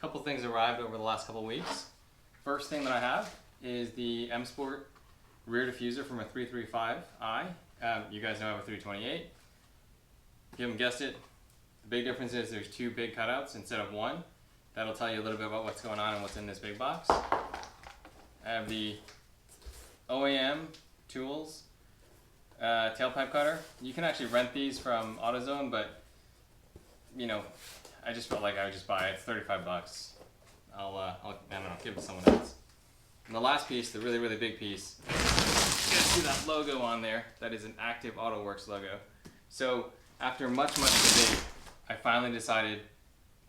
couple things arrived over the last couple weeks. First thing that I have is the M Sport rear diffuser from a 335i. You guys know I have a 328. If you haven't guessed it, the big difference is there's two big cutouts instead of one. That'll tell you a little bit about what's going on and what's in this big box. I have the OEM Tools tailpipe cutter. You can actually rent these from AutoZone, but you know, I just felt like I would just buy it. It's 35 bucks. I don't know, give it to someone else. And the last piece, the really, really big piece, you guys see that logo on there? That is an Active Autowerke logo. So after much debate, I finally decided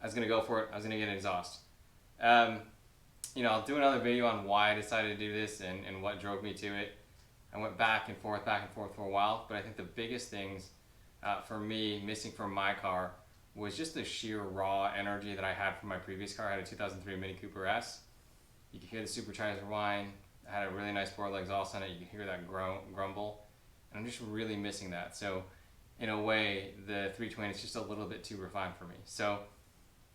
I was gonna go for it. I was gonna get an exhaust. You know, I'll do another video on why I decided to do this and what drove me to it. I went back and forth for a while, but I think the biggest things for me missing from my car was just the sheer raw energy that I had from my previous car. I had a 2003 Mini Cooper S. You could hear the supercharger whine. I had a really nice four-leg exhaust on it. You could hear that grumble. And I'm just really missing that. So in a way, the 320 is just a little bit too refined for me. So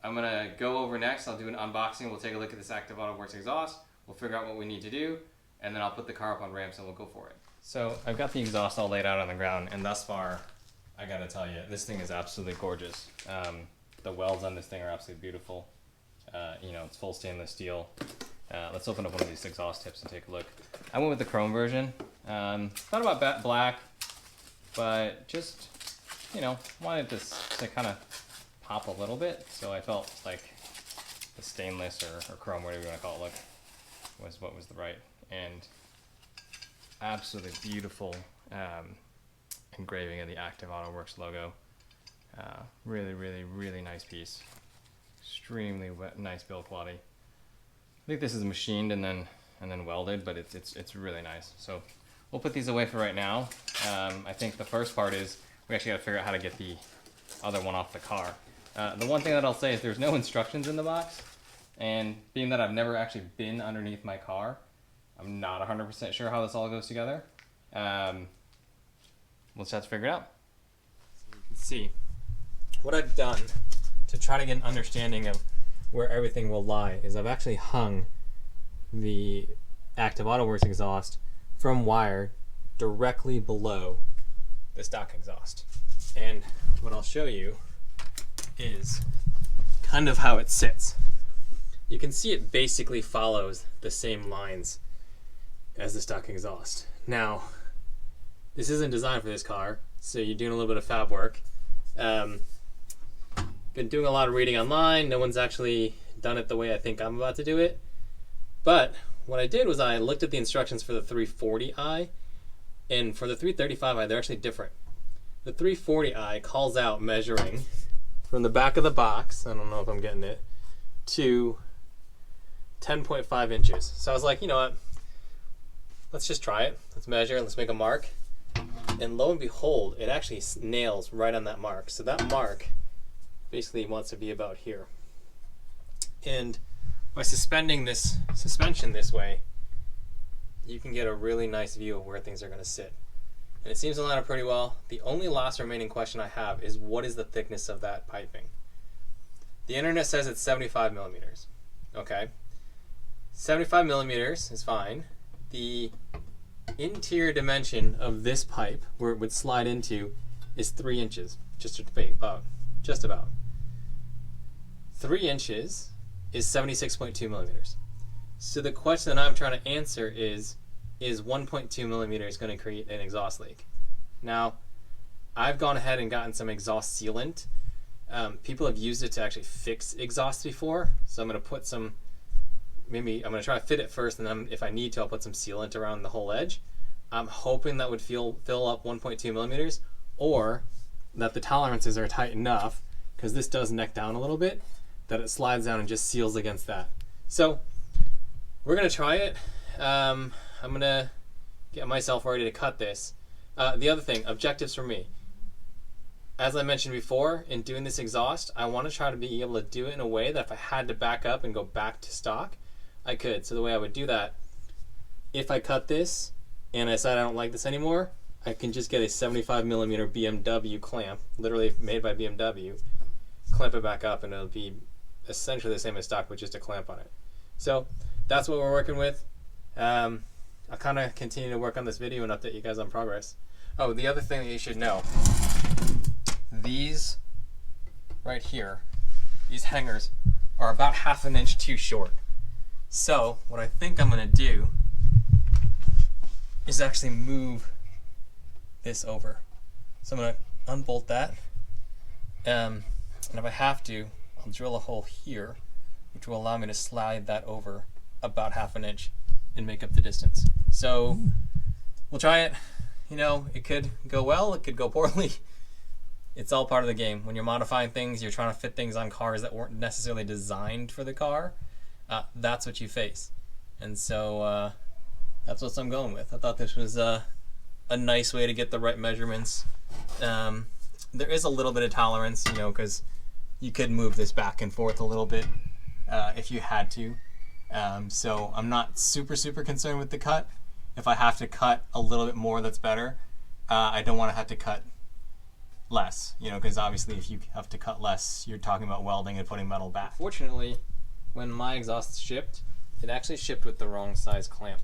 I'm gonna go over next. I'll do an unboxing. We'll take a look at this Active Autowerke exhaust. We'll figure out what we need to do, and then I'll put the car up on ramps and we'll go for it. So I've got the exhaust all laid out on the ground, and thus far, I gotta tell you, this thing is absolutely gorgeous. The welds on this thing are absolutely beautiful. You know, it's full stainless steel. Let's open up one of these exhaust tips and take a look. I went with the chrome version. Thought about black, but just, you know, wanted this to kind of pop a little bit. So I felt like the stainless or chrome, whatever you want to call it, look, was what was the right. And absolutely beautiful engraving of the Active Autowerke logo. Really nice piece. Extremely nice build quality. I think this is machined and then welded, but it's really nice. So we'll put these away for right now. I think the first part is we actually got to figure out how to get the other one off the car. The one thing that I'll say is there's no instructions in the box, and being that I've never actually been underneath my car, I'm not 100% sure how this all goes together. We'll just have to figure it out. So you can see what I've done to try to get an understanding of where everything will lie is I've actually hung the Active Autowerke exhaust from wire directly below the stock exhaust. And what I'll show you is kind of how it sits. You can see it basically follows the same lines as the stock exhaust. Now, this isn't designed for this car, so you're doing a little bit of fab work. Been doing a lot of reading online. No one's actually done it the way I think I'm about to do it. But what I did was I looked at the instructions for the 340i, and for the 335i, they're actually different. The 340i calls out measuring from the back of the box, I don't know if I'm getting it, to 10.5 inches. So I was like, you know what, let's just try it. Let's measure, let's make a mark. And lo and behold, it actually nails right on that mark. So that mark basically wants to be about here. And by suspending this suspension this way, you can get a really nice view of where things are going to sit. And it seems to line up pretty well. The only last remaining question I have is what is the thickness of that piping? The internet says it's 75 millimeters. Okay. 75 millimeters is fine. The interior dimension of this pipe, where it would slide into, is 3 inches. Just about. 3 inches is 76.2 millimeters. So the question that I'm trying to answer is 1.2 millimeters going to create an exhaust leak? Now, I've gone ahead and gotten some exhaust sealant. People have used it to actually fix exhaust before, so I'm going to put some, maybe I'm going to try to fit it first, and then if I need to, I'll put some sealant around the whole edge. I'm hoping that would fill up 1.2 millimeters, or that the tolerances are tight enough, because this does neck down a little bit, that it slides down and just seals against that. So we're going to try it. I'm going to get myself ready to cut this. The other thing, objectives for me. As I mentioned before, in doing this exhaust, I want to try to be able to do it in a way that if I had to back up and go back to stock, I could. So the way I would do that, if I cut this and I decide I don't like this anymore, I can just get a 75 millimeter BMW clamp, literally made by BMW, clamp it back up, and it'll be essentially the same as stock with just a clamp on it. So that's what we're working with. I'll kind of continue to work on this video and update you guys on progress. Oh, the other thing that you should know, these right here, these hangers are about 1/2 inch too short. So what I think I'm going to do is actually move this over. So I'm going to unbolt that, and if I have to, I'll drill a hole here, which will allow me to slide that over about 1/2 inch and make up the distance. So we'll try it. You know, it could go well, it could go poorly. It's all part of the game. When you're modifying things, you're trying to fit things on cars that weren't necessarily designed for the car. That's what you face. And so that's what I'm going with. I thought this was a nice way to get the right measurements. There is a little bit of tolerance, you know, because you could move this back and forth a little bit if you had to. So I'm not super concerned with the cut. If I have to cut a little bit more, that's better. I don't want to have to cut less, you know, because obviously if you have to cut less, you're talking about welding and putting metal back. Fortunately, when my exhaust shipped, it actually shipped with the wrong size clamp.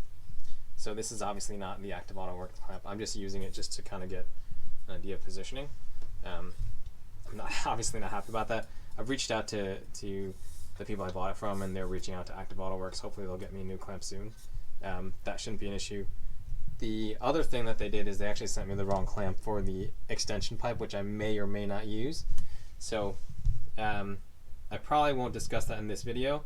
So this is obviously not the Active Autowerke clamp. I'm just using it just to kind of get an idea of positioning. I'm obviously not happy about that. I've reached out to the people I bought it from, and they're reaching out to Active Autowerke. Hopefully they'll get me a new clamp soon. That shouldn't be an issue. The other thing that they did is they actually sent me the wrong clamp for the extension pipe, which I may or may not use. So I probably won't discuss that in this video,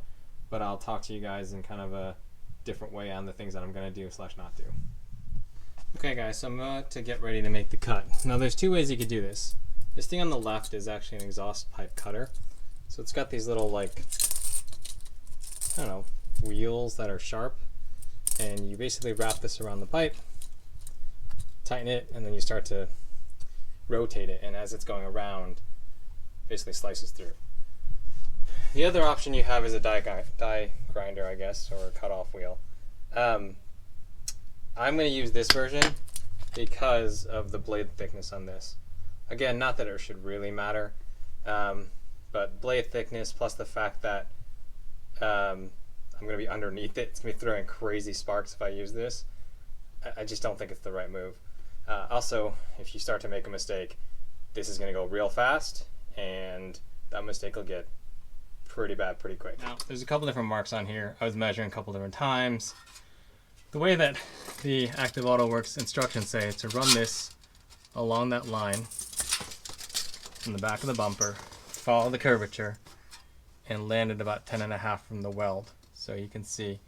but I'll talk to you guys in kind of a different way on the things that I'm going to do / not do. Okay guys, so I'm about to get ready to make the cut. Now there's two ways you could do this. This thing on the left is actually an exhaust pipe cutter. So it's got these little, like, I don't know, wheels that are sharp, and you basically wrap this around the pipe, tighten it, and then you start to rotate it, and as it's going around, basically slices through. The other option you have is a die grinder, I guess, or a cutoff wheel. I'm going to use this version because of the blade thickness on this. Again, not that it should really matter, but blade thickness plus the fact that I'm going to be underneath it, it's going to be throwing crazy sparks if I use this. I just don't think it's the right move. Also, if you start to make a mistake, this is going to go real fast, and that mistake will get pretty bad pretty quick. Now, there's a couple different marks on here. I was measuring a couple different times. The way that the Active Autowerke instructions say is to run this along that line in the back of the bumper, follow the curvature, and land at about 10.5 from the weld. So you can see.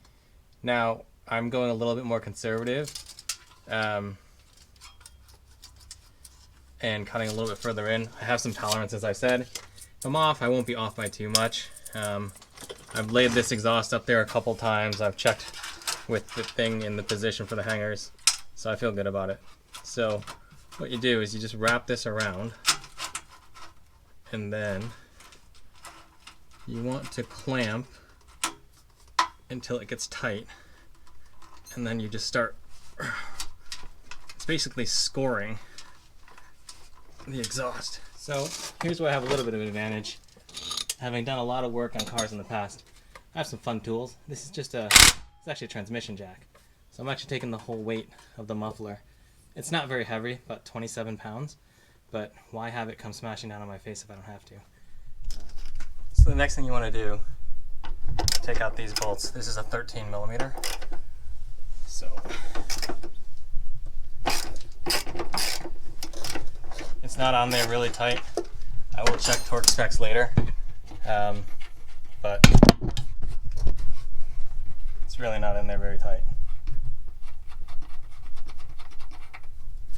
Now, I'm going a little bit more conservative and cutting a little bit further in. I have some tolerance, as I said. If I'm off, I won't be off by too much. I've laid this exhaust up there a couple times. I've checked with the thing in the position for the hangers, so I feel good about it. So what you do is you just wrap this around, and then you want to clamp until it gets tight, and then you just start, it's basically scoring the exhaust. So here's where I have a little bit of an advantage. Having done a lot of work on cars in the past, I have some fun tools. This is just it's actually a transmission jack. So I'm actually taking the whole weight of the muffler. It's not very heavy, about 27 pounds, but why have it come smashing down on my face if I don't have to? So the next thing you want to do, take out these bolts. This is a 13mm. So it's not on there really tight. I will check torque specs later, but it's really not in there very tight.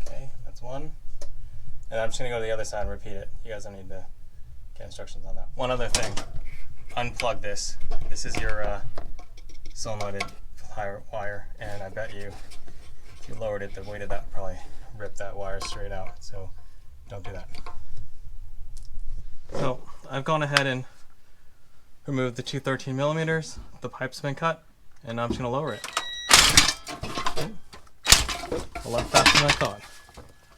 Okay, that's one. And I'm just going to go to the other side and repeat it. You guys don't need to get instructions on that. One other thing, unplug this. This is your solenoid wire, and I bet you if you lowered it, the weight of that would probably rip that wire straight out. So don't do that. So I've gone ahead and removed the two 13mm. The pipe's been cut, and I'm just going to lower it. Okay. A lot faster than I thought.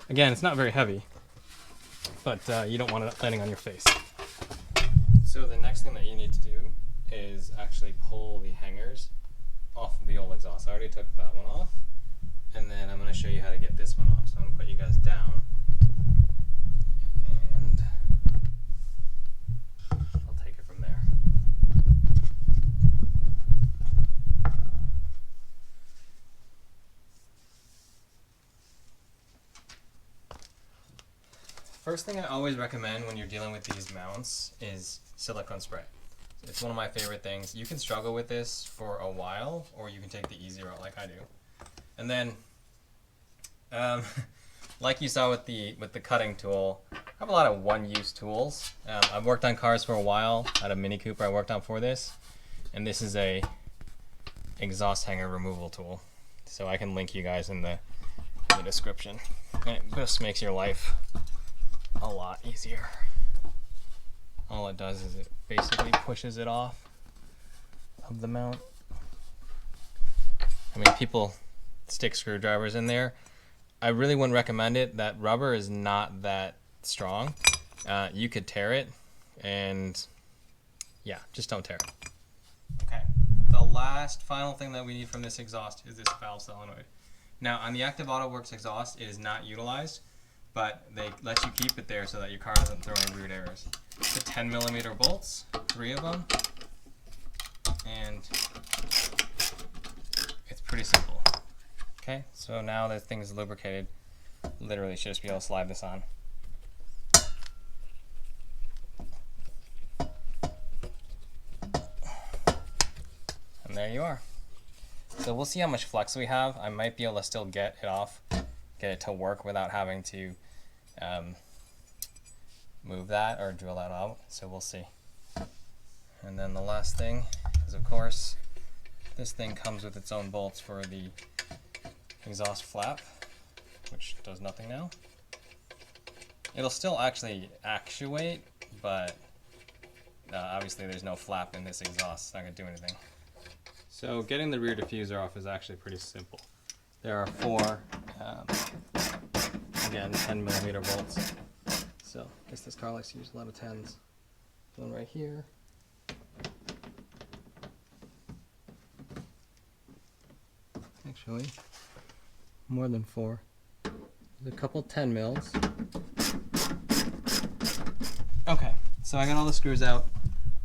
Again, it's not very heavy, but you don't want it landing on your face. So the next thing that you need to do is actually pull the hangers off of the old exhaust. I already took that one off, and then I'm going to show you how to get this one off. So I'm going to put you guys down, and I'll take it from there. First thing I always recommend when you're dealing with these mounts is silicone spray. It's one of my favorite things. You can struggle with this for a while, or you can take the easy route like I do. And then, like you saw with the cutting tool, I have a lot of one-use tools. I've worked on cars for a while. I had a Mini Cooper I worked on for this, and this is a exhaust hanger removal tool. So I can link you guys in the description. And it just makes your life a lot easier. All it does is it basically pushes it off of the mount. I mean, people stick screwdrivers in there. I really wouldn't recommend it. That rubber is not that strong. You could tear it, and yeah, just don't tear it. Okay, the last final thing that we need from this exhaust is this valve solenoid. Now, on the Active Autowerke exhaust, it is not utilized, but they let you keep it there so that your car doesn't throw any weird errors. The 10mm bolts, 3 of them, and it's pretty simple. Okay, so now that thing is lubricated, literally should just be able to slide this on. And there you are. So we'll see how much flex we have. I might be able to still get it off, get it to work without having to move that or drill that out, so we'll see. And then the last thing is, of course, this thing comes with its own bolts for the exhaust flap, which does nothing now. It'll still actually actuate, but obviously there's no flap in this exhaust. It's not going to do anything. So getting the rear diffuser off is actually pretty simple. There are 4, again, 10mm bolts. So I guess this car likes to use a lot of 10s. One right here. Actually, more than 4. There's a couple 10 mils. Okay, so I got all the screws out.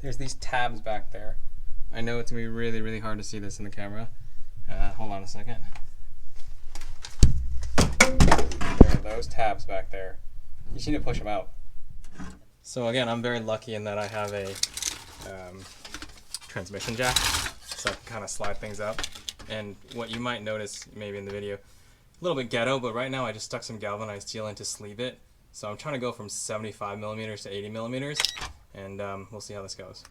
There's these tabs back there. I know it's gonna be really, really hard to see this in the camera. Hold on a second. There are those tabs back there. You just need to push them out. So again, I'm very lucky in that I have a transmission jack, so I can kind of slide things up. And what you might notice maybe in the video, a little bit ghetto, but right now I just stuck some galvanized steel in to sleeve it. So I'm trying to go from 75mm to 80mm, and we'll see how this goes.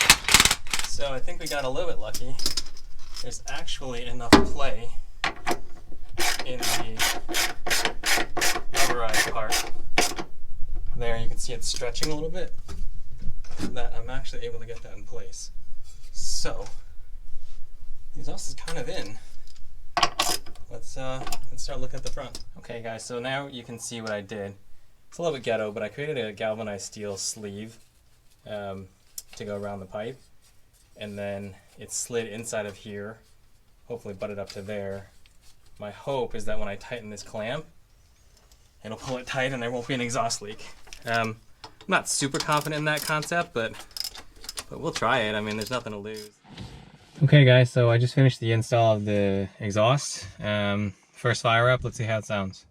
So I think we got a little bit lucky. There's actually enough play in the rubberized part. There, you can see it stretching a little bit, that I'm actually able to get that in place. So, the exhaust is kind of in. Let's start looking at the front. Okay guys, so now you can see what I did. It's a little bit ghetto, but I created a galvanized steel sleeve to go around the pipe. And then it slid inside of here, hopefully butted up to there. My hope is that when I tighten this clamp, it'll pull it tight and there won't be an exhaust leak. I'm not super confident in that concept, but we'll try it. I mean, there's nothing to lose. Okay guys, so I just finished the install of the exhaust. First fire up, let's see how it sounds.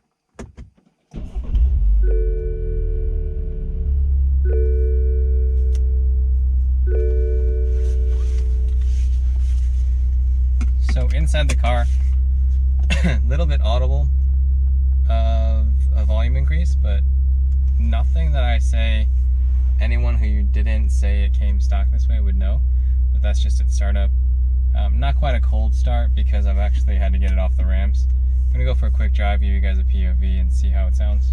So inside the car, a little bit audible of a volume increase, but nothing that I say anyone who didn't say it came stock this way would know. But that's just at startup. Not quite a cold start because I've actually had to get it off the ramps. I'm gonna go for a quick drive, give you guys a POV and see how it sounds.